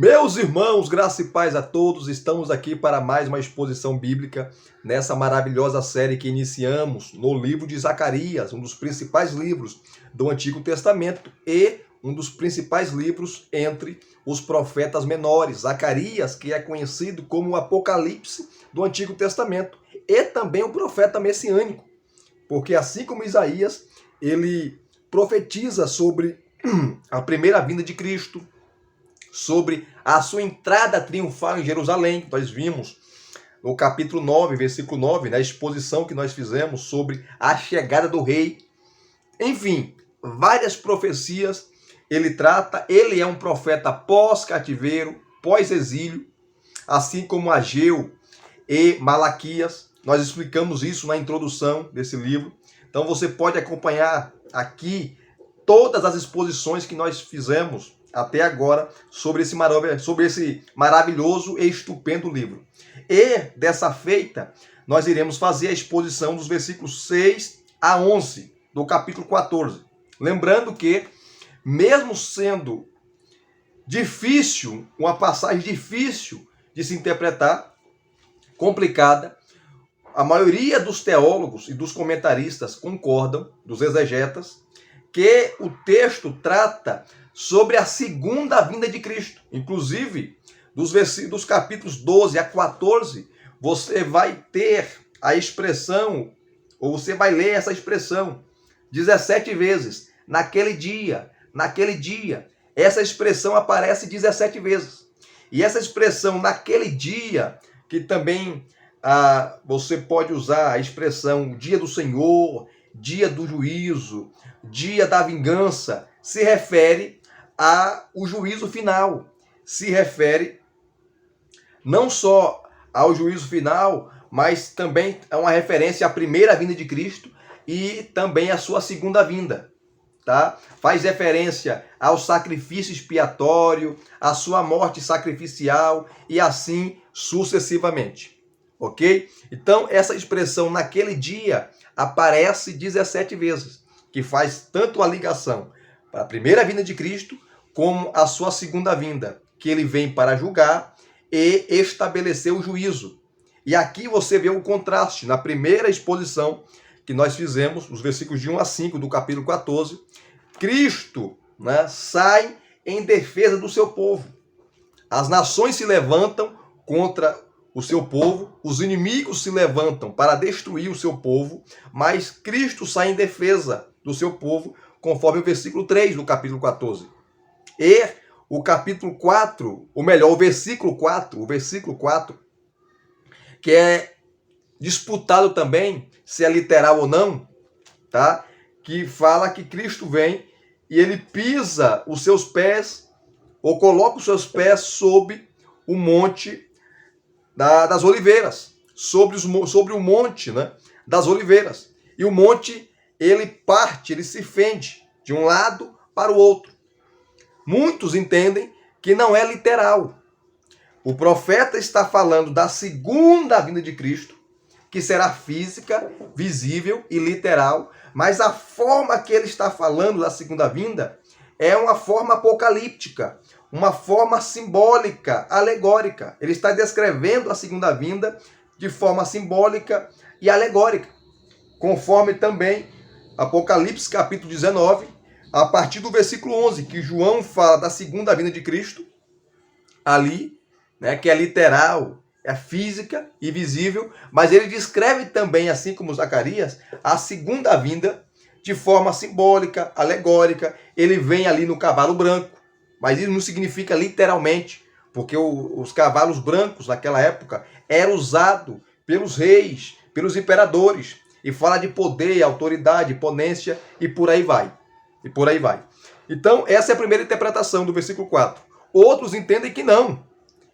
Meus irmãos, graça e paz a todos, estamos aqui para mais uma exposição bíblica nessa maravilhosa série que iniciamos no livro de Zacarias, um dos principais livros do Antigo Testamento e um dos principais livros entre os profetas menores. Zacarias, que é conhecido como o Apocalipse do Antigo Testamento, e também o profeta messiânico, porque assim como Isaías, ele profetiza sobre a primeira vinda de Cristo, sobre a sua entrada triunfal em Jerusalém. Nós vimos no capítulo 9, versículo 9, na exposição que nós fizemos sobre a chegada do rei. Enfim, várias profecias ele trata. Ele é um profeta pós-cativeiro, pós-exílio, assim como Ageu e Malaquias. Nós explicamos isso na introdução desse livro. Então você pode acompanhar aqui todas as exposições que nós fizemos até agora sobre esse maravilhoso e estupendo livro. E dessa feita, nós iremos fazer a exposição dos versículos 6 a 11 do capítulo 14. Lembrando que, mesmo sendo difícil, uma passagem difícil de se interpretar, complicada, a maioria dos teólogos e dos comentaristas concordam, dos exegetas, que o texto trata sobre a segunda vinda de Cristo. Inclusive, dos capítulos 12 a 14, você vai ter a expressão, ou você vai ler essa expressão 17 vezes. Naquele dia. Essa expressão aparece 17 vezes. E essa expressão naquele dia, que também você pode usar a expressão dia do Senhor, dia do juízo, dia da vingança, se refere ao juízo final. Se refere não só ao juízo final, mas também é uma referência à primeira vinda de Cristo e também à sua segunda vinda. Tá? Faz referência ao sacrifício expiatório, à sua morte sacrificial e assim sucessivamente. Ok? Então, essa expressão naquele dia aparece 17 vezes, que faz tanto a ligação para a primeira vinda de Cristo como a sua segunda vinda, que ele vem para julgar e estabelecer o juízo. E aqui você vê o contraste na primeira exposição que nós fizemos, nos versículos de 1 a 5 do capítulo 14, Cristo, sai em defesa do seu povo. As nações se levantam contra o seu povo, os inimigos se levantam para destruir o seu povo, mas Cristo sai em defesa do seu povo, conforme o versículo 3 do capítulo 14. E o capítulo 4, ou melhor, o versículo 4, que é disputado também, se é literal ou não, tá? Que fala que Cristo vem e ele pisa os seus pés, ou coloca os seus pés sobre o monte das oliveiras, sobre o monte, das oliveiras. E o monte, ele parte, ele se fende de um lado para o outro. Muitos entendem que não é literal. O profeta está falando da segunda vinda de Cristo, que será física, visível e literal, mas a forma que ele está falando da segunda vinda é uma forma apocalíptica, uma forma simbólica, alegórica. Ele está descrevendo a segunda vinda de forma simbólica e alegórica, conforme também Apocalipse capítulo 19, a partir do versículo 11, que João fala da segunda vinda de Cristo, ali, que é literal, é física e visível, mas ele descreve também, assim como Zacarias, a segunda vinda de forma simbólica, alegórica. Ele vem ali no cavalo branco, mas isso não significa literalmente, porque os cavalos brancos naquela época eram usados pelos reis, pelos imperadores, e fala de poder, autoridade, ponência e por aí vai. Então, essa é a primeira interpretação do versículo 4. Outros entendem que não.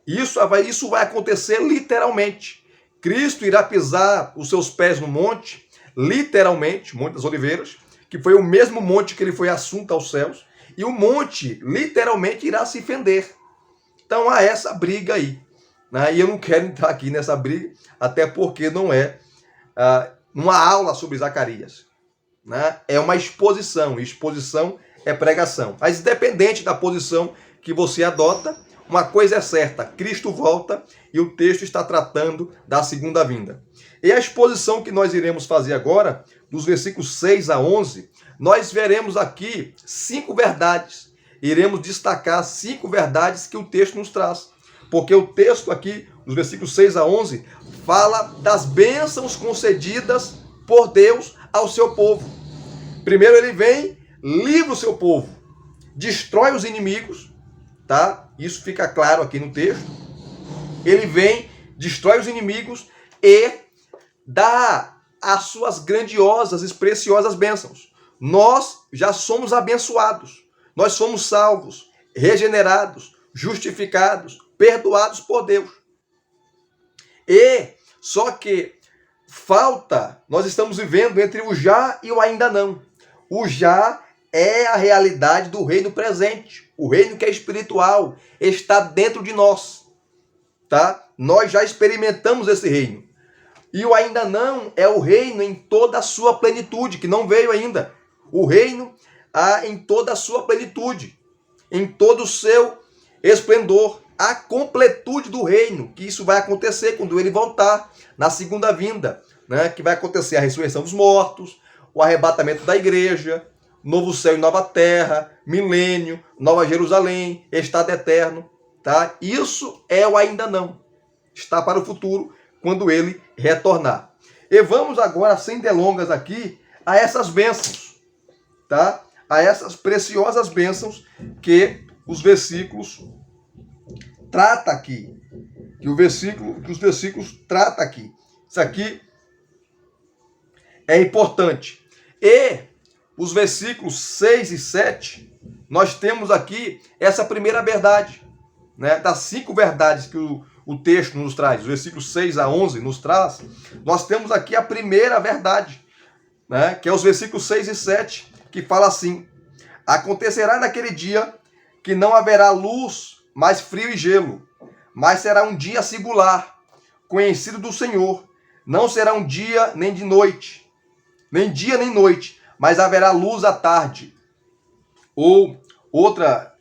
Isso vai acontecer literalmente. Cristo irá pisar os seus pés no monte, literalmente, Monte das Oliveiras, que foi o mesmo monte que ele foi assunto aos céus, e o monte literalmente irá se fender. Então há essa briga aí. E eu não quero entrar aqui nessa briga, até porque não é uma aula sobre Zacarias. É uma exposição. Exposição é pregação. Mas independente da posição que você adota, uma coisa é certa, Cristo volta e o texto está tratando da segunda vinda. E a exposição que nós iremos fazer agora, dos versículos 6 a 11, nós veremos aqui 5 verdades. Iremos destacar 5 verdades que o texto nos traz. Porque o texto aqui, dos versículos 6 a 11, fala das bênçãos concedidas por Deus ao seu povo. Primeiro ele vem, livra o seu povo, destrói os inimigos, tá? Isso fica claro aqui no texto. Ele vem, destrói os inimigos e dá as suas grandiosas e preciosas bênçãos. Nós já somos abençoados. Nós somos salvos, regenerados, justificados, perdoados por Deus. E só que falta, nós estamos vivendo entre o já e o ainda não. O já é a realidade do reino presente. O reino que é espiritual está dentro de nós, tá? Nós já experimentamos esse reino. E o ainda não é o reino em toda a sua plenitude, que não veio ainda. O reino em toda a sua plenitude, em todo o seu esplendor, a completude do reino, que isso vai acontecer quando ele voltar na segunda vinda, né? Que vai acontecer a ressurreição dos mortos, o arrebatamento da igreja, novo céu e nova terra, milênio, nova Jerusalém, estado eterno, tá? Isso é o ainda não. Está para o futuro, quando ele retornar. E vamos agora, sem delongas aqui, a essas bênçãos, tá? A essas preciosas bênçãos que os versículos trata aqui. Que os versículos trata aqui. Isso aqui é importante. E os versículos 6 e 7, nós temos aqui essa primeira verdade, né? Das 5 verdades que o texto nos traz, os versículos 6 a 11 nos traz, nós temos aqui a primeira verdade, né? Que é os versículos 6 e 7, que fala assim: acontecerá naquele dia que não haverá luz, mas frio e gelo, mas será um dia singular, conhecido do Senhor. Não será um dia nem de noite, nem dia nem noite, mas haverá luz à tarde. Ou outra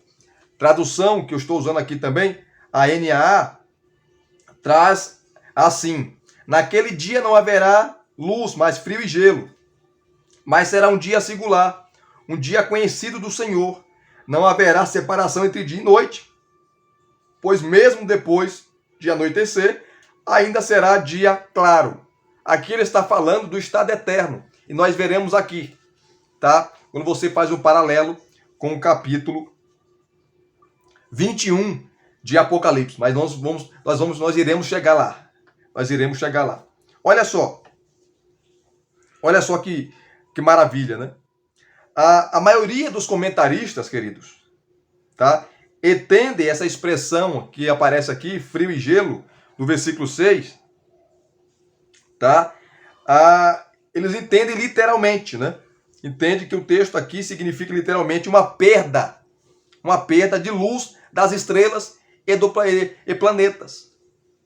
tradução que eu estou usando aqui também, a NAA, traz assim: naquele dia não haverá luz, mas frio e gelo, mas será um dia singular, um dia conhecido do Senhor. Não haverá separação entre dia e noite, pois mesmo depois de anoitecer, ainda será dia claro. Aqui ele está falando do estado eterno, e nós veremos aqui, tá? Quando você faz um paralelo com o capítulo 21 de Apocalipse, mas nós iremos chegar lá. Nós iremos chegar lá. Olha só que maravilha, né? A maioria dos comentaristas, queridos, tá? Entendem essa expressão que aparece aqui, frio e gelo, no versículo 6, tá? Eles entendem literalmente, né? Entende que o texto aqui significa literalmente uma perda de luz das estrelas e planetas.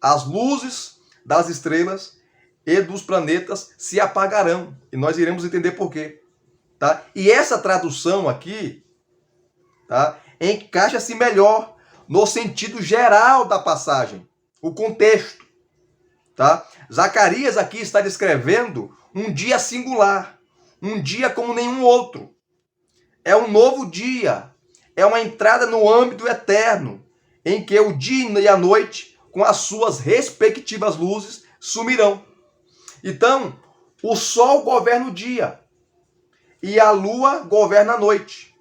As luzes das estrelas e dos planetas se apagarão, e nós iremos entender por quê, tá? E essa tradução aqui, tá, encaixa-se melhor no sentido geral da passagem, o contexto, tá? Zacarias aqui está descrevendo um dia singular, um dia como nenhum outro. É um novo dia, é uma entrada no âmbito eterno, em que o dia e a noite, com as suas respectivas luzes, sumirão. Então, o sol governa o dia e a lua governa a noite.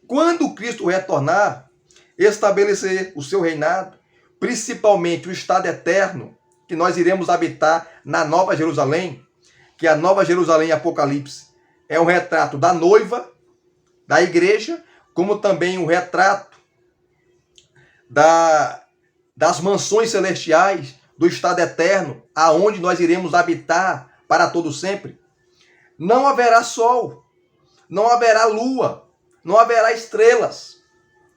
Quando Cristo retornar, estabelecer o seu reinado, principalmente o estado eterno, que nós iremos habitar na Nova Jerusalém, que a Nova Jerusalém Apocalipse é um retrato da noiva, da igreja, como também um retrato das mansões celestiais, do estado eterno, aonde nós iremos habitar para todo sempre. Não haverá sol, não haverá lua, não haverá estrelas,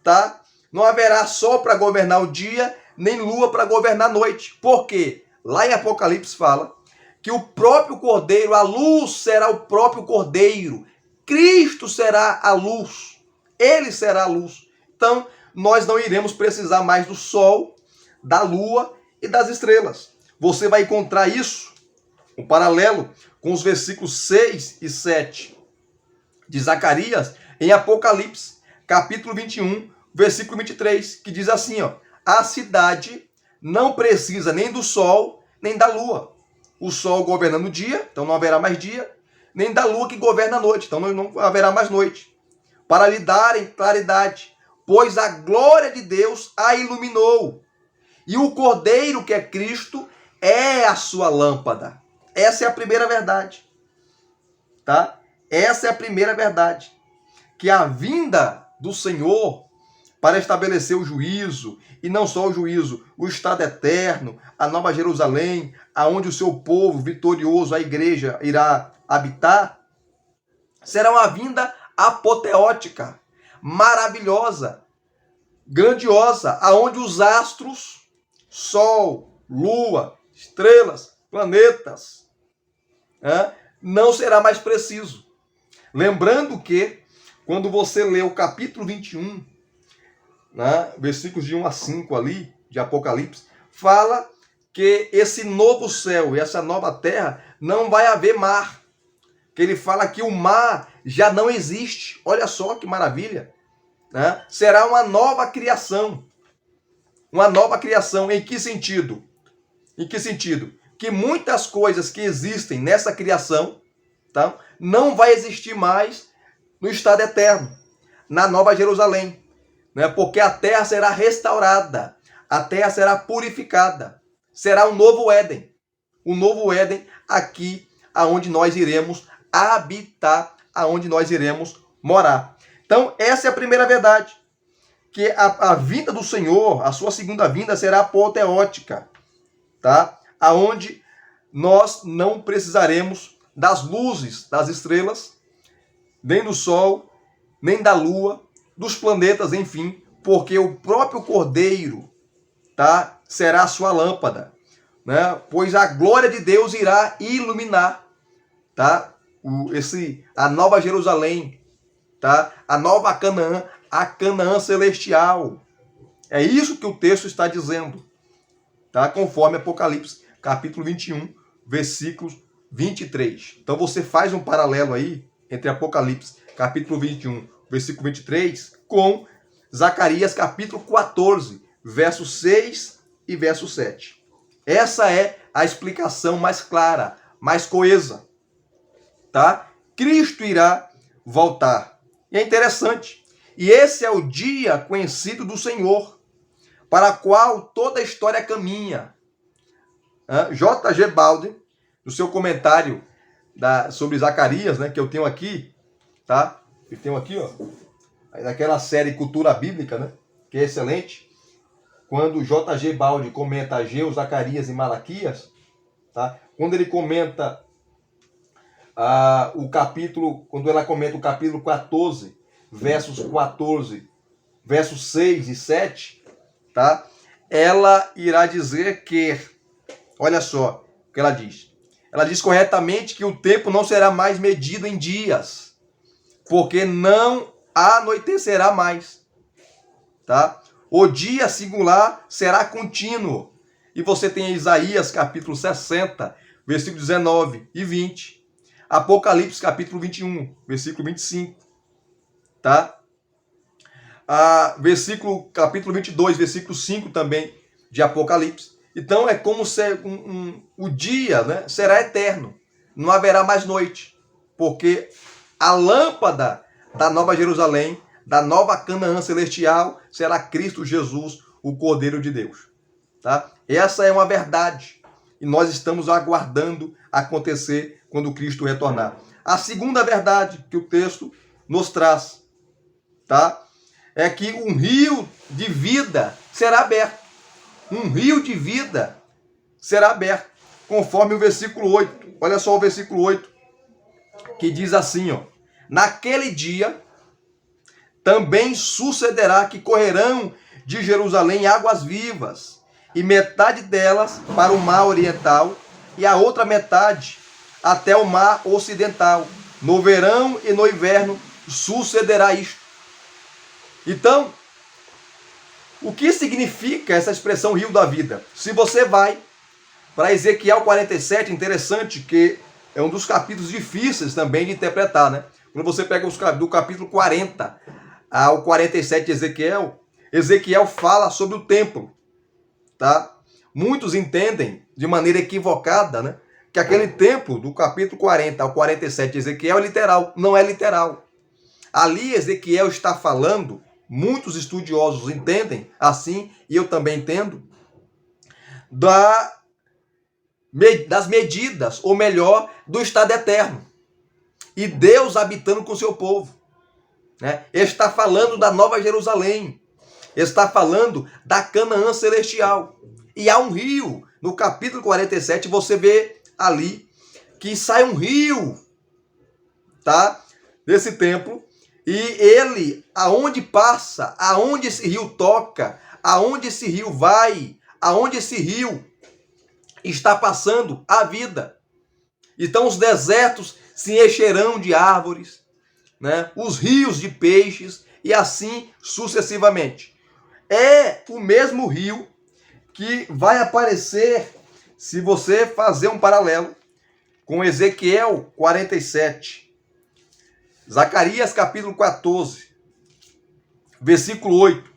tá? Não haverá sol para governar o dia, nem lua para governar a noite. Por quê? Lá em Apocalipse fala que o próprio Cordeiro, a luz será o próprio Cordeiro. Cristo será a luz. Ele será a luz. Então, nós não iremos precisar mais do sol, da lua e das estrelas. Você vai encontrar isso, um paralelo, com os versículos 6 e 7 de Zacarias, em Apocalipse, capítulo 21, versículo 23, que diz assim, ó: a cidade não precisa nem do sol, nem da lua. O sol governa no dia, então não haverá mais dia, nem da lua que governa a noite, então não haverá mais noite, para lhe darem claridade, pois a glória de Deus a iluminou, e o Cordeiro, que é Cristo, é a sua lâmpada. Essa é a primeira verdade, tá? Essa é a primeira verdade, que a vinda do Senhor para estabelecer o juízo, e não só o juízo, o estado eterno, a Nova Jerusalém, aonde o seu povo vitorioso, a igreja, irá habitar, será uma vinda apoteótica, maravilhosa, grandiosa, aonde os astros, sol, lua, estrelas, planetas, não será mais preciso. Lembrando que, quando você lê o capítulo 21, versículos de 1 a 5 ali, de Apocalipse, fala que esse novo céu e essa nova terra não vai haver mar. Que ele fala que o mar já não existe. Olha só que maravilha. Será uma nova criação. Uma nova criação. Em que sentido? Em que sentido? Que muitas coisas que existem nessa criação, tá, não vai existir mais no estado eterno, na Nova Jerusalém. Porque a terra será restaurada, a terra será purificada, será um novo Éden aqui, aonde nós iremos habitar, aonde nós iremos morar. Então, essa é a primeira verdade, que a vinda do Senhor, a sua segunda vinda, será apoteótica, tá? Aonde nós não precisaremos das luzes das estrelas, nem do sol, nem da lua, dos planetas, enfim, porque o próprio Cordeiro, tá, será a sua lâmpada, pois a glória de Deus irá iluminar, tá, a Nova Jerusalém, tá, a Nova Canaã, a Canaã celestial. É isso que o texto está dizendo, tá, conforme Apocalipse, capítulo 21, versículos 23. Então você faz um paralelo aí entre Apocalipse, capítulo 21, versículo 23, com Zacarias, capítulo 14, verso 6 e verso 7. Essa é a explicação mais clara, mais coesa, tá? Cristo irá voltar. E é interessante. E esse é o dia conhecido do Senhor, para o qual toda a história caminha. J.G. Baldwin, no seu comentário sobre Zacarias, que eu tenho aqui, tá? Eu tenho aqui, ó, naquela série Cultura Bíblica, que é excelente. Quando J.G. Baldwin comenta Ageu, Zacarias e Malaquias, tá? Quando ele comenta quando ela comenta o capítulo 14, versos 6 e 7, tá? Ela irá dizer que, olha só o que ela diz. Ela diz corretamente que o tempo não será mais medido em dias, porque não anoitecerá mais, tá? O dia singular será contínuo. E você tem Isaías, capítulo 60, versículo 19 e 20. Apocalipse, capítulo 21, versículo 25. Tá? Capítulo 22, versículo 5 também de Apocalipse. Então é como se o dia, será eterno. Não haverá mais noite. Porque a lâmpada da Nova Jerusalém, da Nova Canaã celestial, será Cristo Jesus, o Cordeiro de Deus. Tá? Essa é uma verdade. E nós estamos aguardando acontecer quando Cristo retornar. A segunda verdade que o texto nos traz, tá, é que um rio de vida será aberto. Um rio de vida será aberto, conforme o versículo 8. Olha só o versículo 8, que diz assim, ó: naquele dia também sucederá que correrão de Jerusalém águas vivas, e metade delas para o mar oriental, e a outra metade até o mar ocidental. No verão e no inverno sucederá isto. Então, O que significa essa expressão rio da vida? Se você vai para Ezequiel 47, interessante que é um dos capítulos difíceis também de interpretar, né? Quando você pega do capítulo 40 ao 47 de Ezequiel, Ezequiel fala sobre o templo, tá? Muitos entendem de maneira equivocada, né, que aquele templo do capítulo 40 ao 47 de Ezequiel é literal. Não é literal. Ali Ezequiel está falando, muitos estudiosos entendem assim, e eu também entendo, das medidas, ou melhor, do estado eterno. E Deus habitando com o seu povo. Né? Ele está falando da Nova Jerusalém. Ele está falando da Canaã celestial. E há um rio. No capítulo 47 você vê ali que sai um rio, tá? Desse templo. E ele, aonde passa, aonde esse rio toca, aonde esse rio vai, aonde esse rio está passando a vida. Então os desertos se encherão de árvores, né? Os rios de peixes e assim sucessivamente. É o mesmo rio que vai aparecer, se você fazer um paralelo com Ezequiel 47, Zacarias capítulo 14, versículo 8,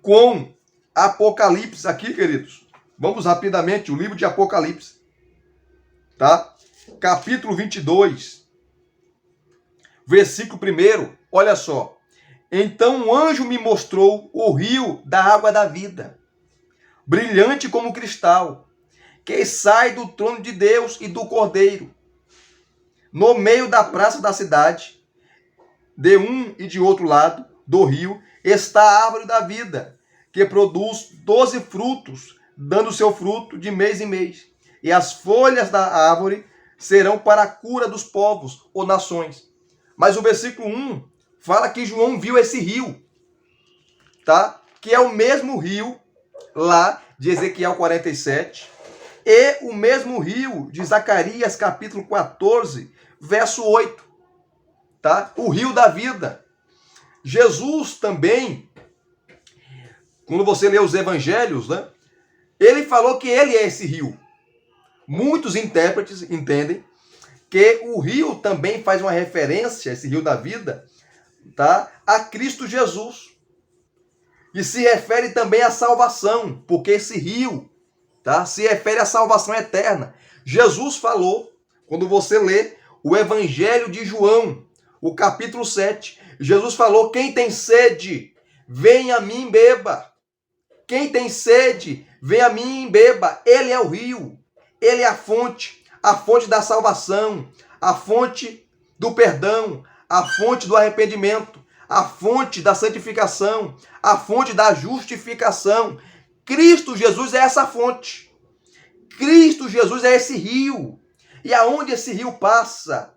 com Apocalipse aqui, queridos. Vamos rapidamente, o livro de Apocalipse, tá? Capítulo 22, versículo 1, olha só. Então um anjo me mostrou o rio da água da vida, brilhante como cristal, que sai do trono de Deus e do Cordeiro. No meio da praça da cidade, de um e de outro lado do rio, está a árvore da vida, que produz 12 frutos, dando seu fruto de mês em mês. E as folhas da árvore serão para a cura dos povos ou nações. Mas o versículo 1 fala que João viu esse rio, tá? Que é o mesmo rio lá de Ezequiel 47 e o mesmo rio de Zacarias capítulo 14, verso 8, tá? O rio da vida. Jesus também, quando você lê os evangelhos, né? Ele falou que ele é esse rio. Muitos intérpretes entendem que o rio também faz uma referência, esse rio da vida, tá? A Cristo Jesus. E se refere também à salvação, porque esse rio, tá? Se refere à salvação eterna. Jesus falou, quando você lê o Evangelho de João, o capítulo 7, Jesus falou: quem tem sede, venha a mim e beba. Quem tem sede, venha a mim e beba. Ele é o rio, ele é a fonte da salvação, a fonte do perdão, a fonte do arrependimento, a fonte da santificação, a fonte da justificação. Cristo Jesus é essa fonte. Cristo Jesus é esse rio. E aonde esse rio passa,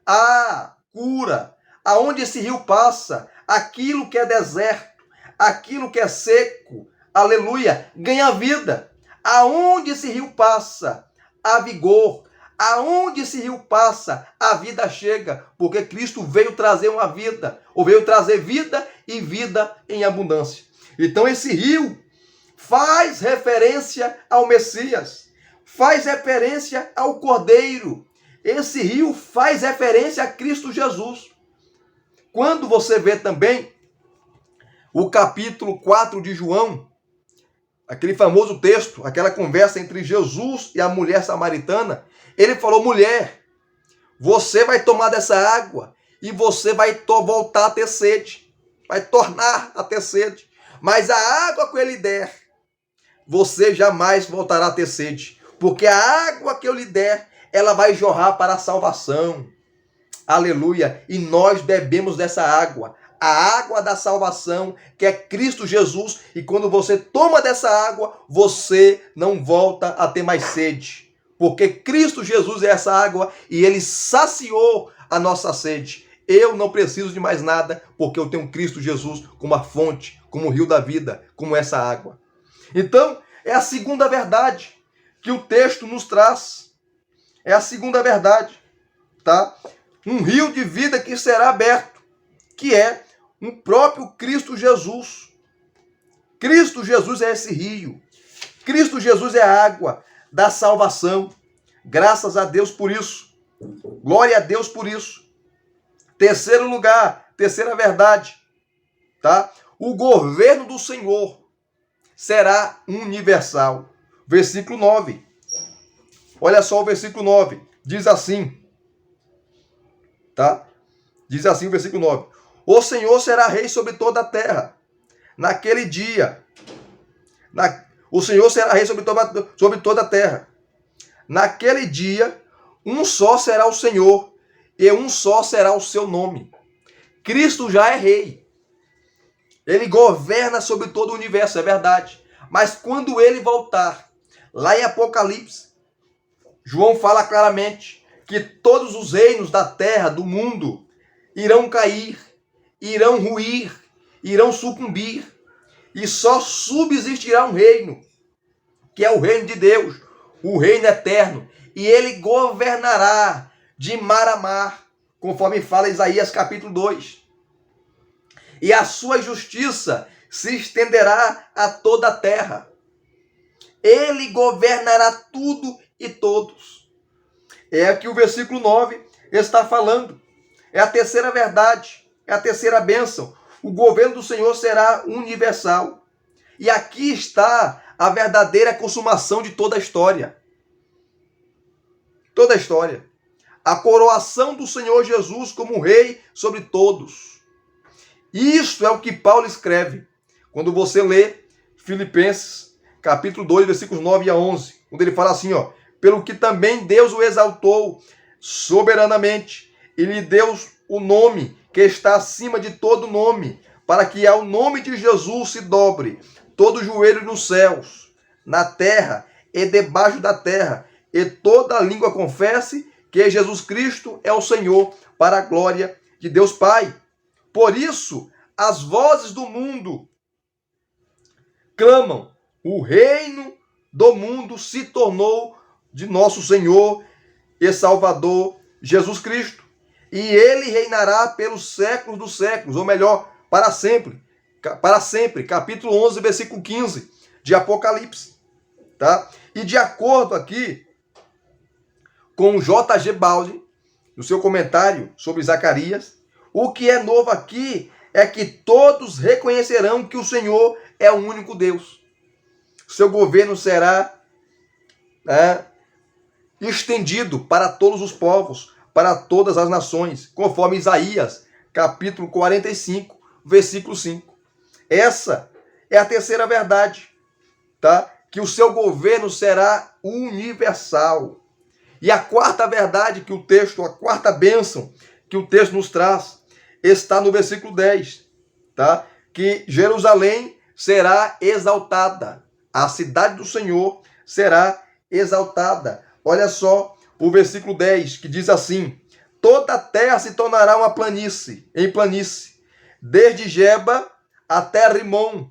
há cura. Aonde esse rio passa, aquilo que é deserto, aquilo que é seco, aleluia, ganha vida. Aonde esse rio passa, há vigor. Aonde esse rio passa, a vida chega, porque Cristo veio trazer uma vida, ou veio trazer vida e vida em abundância. Então esse rio faz referência ao Messias, faz referência ao Cordeiro. Esse rio faz referência a Cristo Jesus. Quando você vê também o capítulo 4 de João, aquele famoso texto, aquela conversa entre Jesus e a mulher samaritana, ele falou: mulher, você vai tomar dessa água e você vai voltar a ter sede, vai tornar a ter sede, mas a água que eu lhe der, você jamais voltará a ter sede, porque a água que eu lhe der, ela vai jorrar para a salvação. Aleluia! E nós bebemos dessa água, a água da salvação, que é Cristo Jesus, e quando você toma dessa água, você não volta a ter mais sede, porque Cristo Jesus é essa água e ele saciou a nossa sede. Eu não preciso de mais nada, porque eu tenho Cristo Jesus como a fonte, como o rio da vida, como essa água. Então, é a segunda verdade que o texto nos traz. É a segunda verdade, tá? Um rio de vida que será aberto, que é um próprio Cristo Jesus. Cristo Jesus é esse rio. Cristo Jesus é a água da salvação. Graças a Deus por isso. Glória a Deus por isso. Terceiro lugar, terceira verdade, tá? O governo do Senhor será universal. Versículo 9. Olha só o versículo 9. Diz assim, tá? Diz assim o versículo 9. O Senhor será rei sobre toda a terra. Naquele dia, o Senhor será rei sobre toda a terra. Naquele dia, um só será o Senhor, e um só será o seu nome. Cristo já é rei. Ele governa sobre todo o universo, é verdade. Mas quando ele voltar, lá em Apocalipse, João fala claramente que todos os reinos da terra, do mundo, irão cair, irão ruir, irão sucumbir. E só subsistirá um reino, que é o reino de Deus, o reino eterno. E ele governará de mar a mar, conforme fala Isaías capítulo 2. E a sua justiça se estenderá a toda a terra. Ele governará tudo e todos. É aqui o versículo 9 está falando. É a terceira verdade, é a terceira bênção. O governo do Senhor será universal. E aqui está a verdadeira consumação de toda a história. Toda a história. A coroação do Senhor Jesus como rei sobre todos. Isso é o que Paulo escreve. Quando você lê Filipenses, capítulo 2, versículos 9 a 11. Onde ele fala assim, ó. Pelo que também Deus o exaltou soberanamente. E lhe deu o nome que está acima de todo nome. Para que ao nome de Jesus se dobre todo joelho nos céus, na terra e debaixo da terra. E toda língua confesse que Jesus Cristo é o Senhor, para a glória de Deus Pai. Por isso, as vozes do mundo clamam, o reino do mundo se tornou de nosso Senhor e Salvador Jesus Cristo. E ele reinará pelos séculos dos séculos, ou melhor, para sempre. Para sempre. Capítulo 11, versículo 15 de Apocalipse. Tá? E de acordo aqui com J.G. Baldi, no seu comentário sobre Zacarias, o que é novo aqui é que todos reconhecerão que o Senhor é o único Deus. Seu governo será estendido para todos os povos, para todas as nações, conforme Isaías, capítulo 45, versículo 5. Essa é a terceira verdade, tá? Que o seu governo será universal. E a quarta verdade que o texto, a quarta bênção que o texto nos traz, está no versículo 10, tá? Que Jerusalém será exaltada. A cidade do Senhor será exaltada. Olha só o versículo 10, que diz assim: toda a terra se tornará uma planície, em planície, desde Geba até Rimon,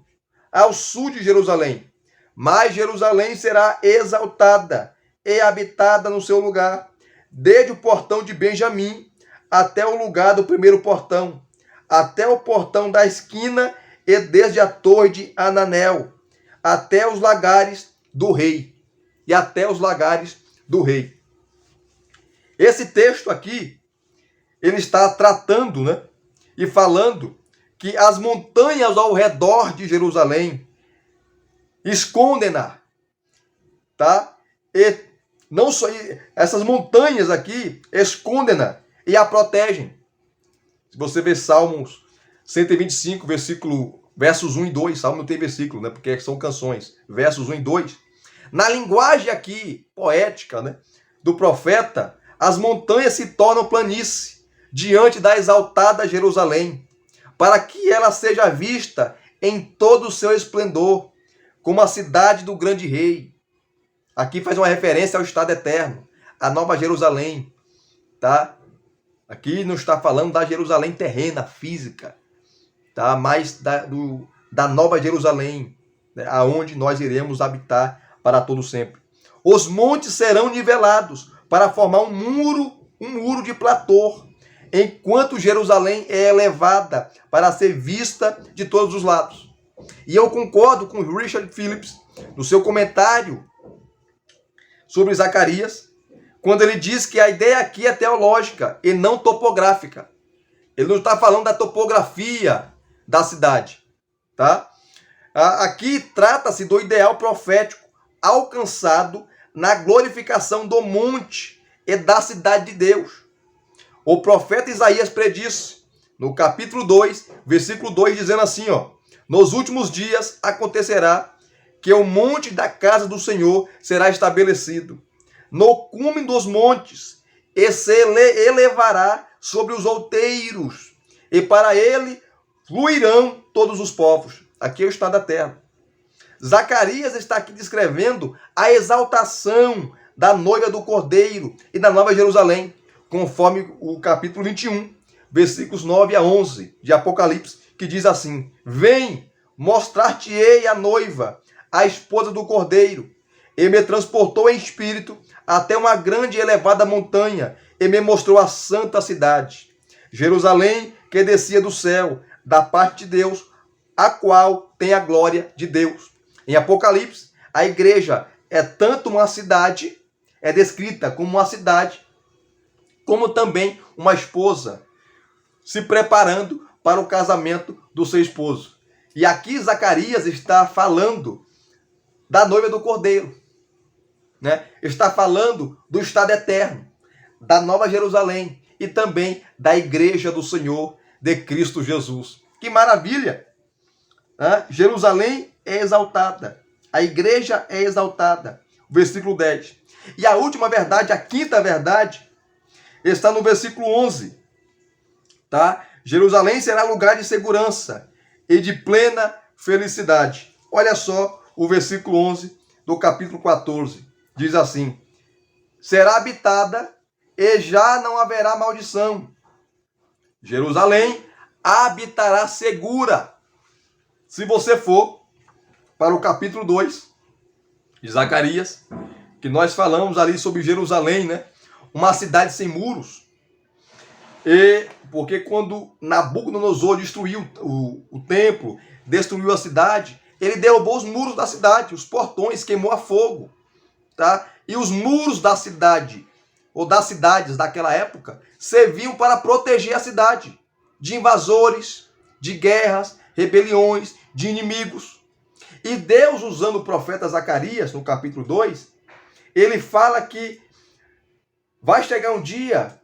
ao sul de Jerusalém. Mas Jerusalém será exaltada e habitada no seu lugar, desde o portão de Benjamim até o lugar do primeiro portão, até o portão da esquina e desde a torre de Ananel, até os lagares do rei. E até os lagares do rei. Esse texto aqui, ele está tratando, né, e falando que as montanhas ao redor de Jerusalém escondem-na, tá? E não só essas montanhas aqui escondem-na e a protegem. Se você ver Salmos 125, versos 1 e 2, Salmo não tem versículo, né? Porque são canções. Versos 1 e 2. Na linguagem aqui poética, né, do profeta, as montanhas se tornam planície diante da exaltada Jerusalém, para que ela seja vista em todo o seu esplendor, como a cidade do grande rei. Aqui faz uma referência ao estado eterno, a nova Jerusalém, tá? Aqui não está falando da Jerusalém terrena, física, tá? Mas da nova Jerusalém, né? Aonde nós iremos habitar para todo sempre. Os montes serão nivelados para formar um muro de platô, enquanto Jerusalém é elevada para ser vista de todos os lados. E eu concordo com o Richard Phillips, no seu comentário sobre Zacarias, quando ele diz que a ideia aqui é teológica e não topográfica. Ele não está falando da topografia da cidade, tá? Aqui trata-se do ideal profético alcançado na glorificação do monte e da cidade de Deus. O profeta Isaías predisse, no capítulo 2, versículo 2, dizendo assim, ó: nos últimos dias acontecerá que o monte da casa do Senhor será estabelecido no cume dos montes, e se elevará sobre os outeiros, e para ele fluirão todos os povos. Aqui é o estado da terra. Zacarias está aqui descrevendo a exaltação da noiva do Cordeiro e da Nova Jerusalém, conforme o capítulo 21, versículos 9 a 11 de Apocalipse, que diz assim: vem, mostrar-te-ei a noiva, a esposa do Cordeiro. E me transportou em espírito até uma grande e elevada montanha, e me mostrou a santa cidade, Jerusalém, que descia do céu, da parte de Deus, a qual tem a glória de Deus. Em Apocalipse, a igreja é tanto uma cidade, é descrita como uma cidade, como também uma esposa, se preparando para o casamento do seu esposo. E aqui Zacarias está falando da noiva do Cordeiro, né? Está falando do estado eterno, da Nova Jerusalém e também da igreja do Senhor de Cristo Jesus. Que maravilha! Jerusalém é exaltada, a igreja é exaltada. Versículo 10. E a última verdade, a quinta verdade, está no versículo 11. Tá? Jerusalém será lugar de segurança e de plena felicidade. Olha só o versículo 11 do capítulo 14. Diz assim: será habitada e já não haverá maldição. Jerusalém habitará segura. Se você for para o capítulo 2 de Zacarias, que nós falamos ali sobre Jerusalém, né? Uma cidade sem muros. E porque quando Nabucodonosor destruiu o templo, destruiu a cidade, ele derrubou os muros da cidade, os portões, queimou a fogo. Tá? E os muros da cidade, ou das cidades daquela época, serviam para proteger a cidade de invasores, de guerras, rebeliões, de inimigos. E Deus, usando o profeta Zacarias, no capítulo 2, ele fala que vai chegar um dia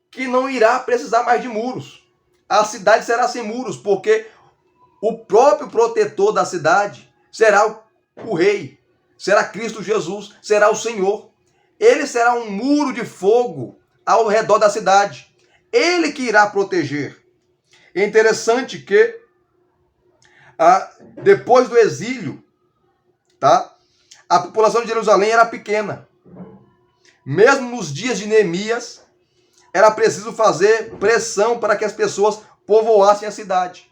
que não irá precisar mais de muros. A cidade será sem muros, porque o próprio protetor da cidade será o rei, será Cristo Jesus, será o Senhor. Ele será um muro de fogo ao redor da cidade. Ele que irá proteger. É interessante que depois do exílio, tá? A população de Jerusalém era pequena. Mesmo nos dias de Neemias, era preciso fazer pressão para que as pessoas povoassem a cidade.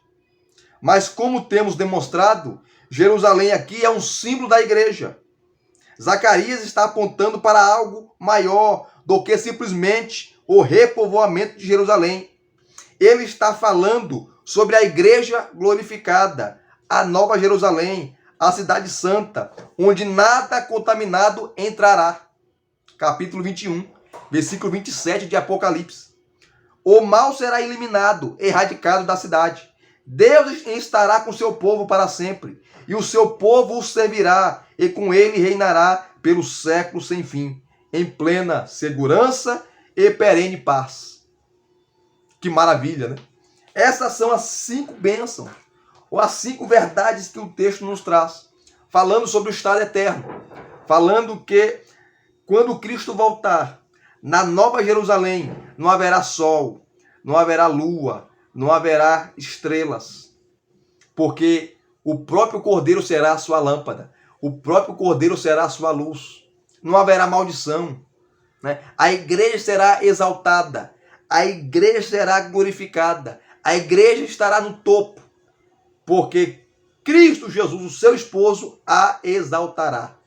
Mas como temos demonstrado, Jerusalém aqui é um símbolo da igreja. Zacarias está apontando para algo maior do que simplesmente o repovoamento de Jerusalém. Ele está falando sobre a igreja glorificada, a Nova Jerusalém, a cidade santa, onde nada contaminado entrará. Capítulo 21, versículo 27 de Apocalipse. O mal será eliminado, erradicado da cidade. Deus estará com seu povo para sempre, e o seu povo o servirá, e com ele reinará pelos séculos sem fim, em plena segurança e perene paz. Que maravilha, né? Essas são as 5 bênçãos, ou as 5 verdades que o texto nos traz, falando sobre o estado eterno, falando que quando Cristo voltar, na Nova Jerusalém, não haverá sol, não haverá lua, não haverá estrelas, porque o próprio Cordeiro será a sua lâmpada, o próprio Cordeiro será a sua luz, não haverá maldição, né? A igreja será exaltada, a igreja será glorificada, a igreja estará no topo, porque Cristo Jesus, o seu esposo, a exaltará.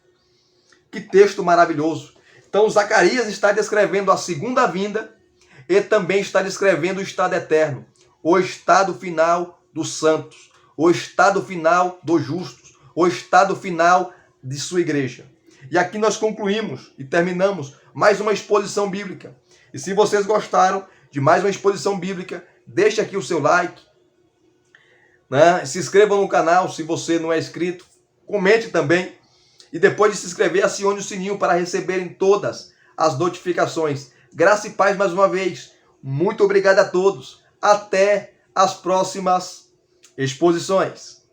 Que texto maravilhoso! Então Zacarias está descrevendo a segunda vinda e também está descrevendo o estado eterno, o estado final dos santos, o estado final dos justos, o estado final de sua igreja. E aqui nós concluímos e terminamos mais uma exposição bíblica. E se vocês gostaram de mais uma exposição bíblica, deixe aqui o seu like, né? Se inscreva no canal se você não é inscrito, comente também. E depois de se inscrever, acione o sininho para receberem todas as notificações. Graça e paz mais uma vez. Muito obrigado a todos. Até as próximas exposições.